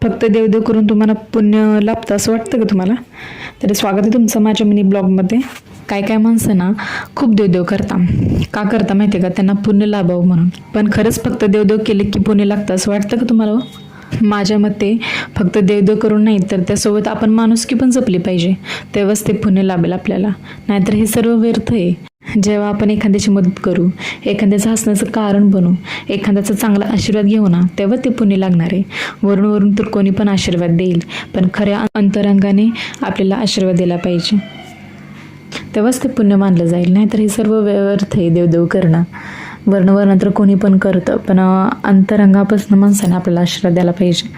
फक्त देवदेव करून तुम्हाला पुण्य लाभतं असं वाटतं का तुम्हाला? तर स्वागत आहे तुमचं माझ्या मिनी ब्लॉगमध्ये. काय काय माणसं ना खूप देवदेव करता. का करता माहिती आहे का? त्यांना पुण्य लाभावं म्हणून. पण खरंच फक्त देवदेव केले की पुण्य लागतं असं वाटतं का तुम्हाला? माझ्या मते फक्त देवदेव करून नाही तर त्यासोबत आपण माणुसकी पण जपली पाहिजे, तेव्हाच ते पुण्य लाभेल आपल्याला. नाहीतर हे सर्व व्यर्थ आहे. जेव्हा आपण एखाद्याची मदत करू, एखाद्याचं हसण्याचं कारण बनू, एखाद्याचा चांगला आशीर्वाद घेऊ ना, तेव्हा ते पुण्य लागणार आहे. वरून तर कोणी पण आशीर्वाद देईल, पण खऱ्या अंतरंगाने आपल्याला आशीर्वाद दिला पाहिजे, तेव्हाच ते पुण्य मानलं जाईल. नाहीतर हे सर्व व्यर्थ आहे देवदेव करणं. वर्ण तर कोणी पण करतं, पण अंतरंगापासून माणसाने आपल्याला आशीर्वाद द्यायला पाहिजे.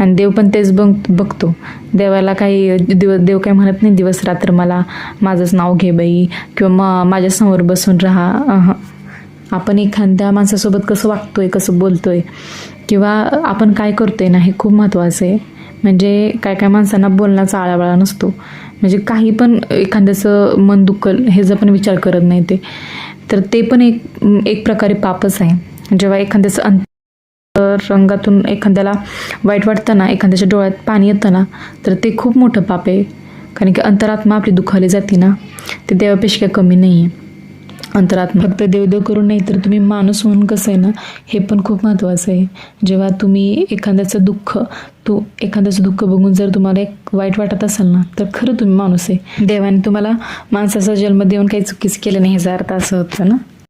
आणि देव पण तेच बघतो. देवाला काही देव काय म्हणत नाही दिवस रात्र मला माझंच नाव घे बाई किंवा माझ्यासमोर बसून राहा. आपण एखाद्या माणसासोबत कसं वागतोय, कसं बोलतोय किंवा आपण काय करतोय ना, हे खूप महत्त्वाचं आहे. म्हणजे काय माणसांना बोलण्याचा आळावाळा नसतो. म्हणजे काही पण एखाद्याचं मन दुखल हे जर पण विचार करत नाही तर ते पण एक प्रकारे पापच आहे. जेव्हा एखाद्याचं रंगातून एखाद्याला वाईट वाटतं ना, एखाद्याच्या डोळ्यात पाणी येतं ना, तर ते खूप मोठं पाप आहे. कारण की अंतरात्मा आपली दुखावली जाते ना, ते देवापेक्षा काही कमी नाही आहे. अंतरात्मा फक्त देवदेव करून नाही तर तुम्ही माणूस म्हणून कसं आहे ना, हे पण खूप महत्त्वाचं आहे. जेव्हा तुम्ही एखाद्याचं दुःख बघून जर तुम्हाला एक वाईट वाटत असेल ना, तर खरं तुम्ही माणूस आहे. देवाने तुम्हाला माणसाचा जन्म देऊन काही चुकीच केलं नाही, याचा अर्थ असं होतं ना.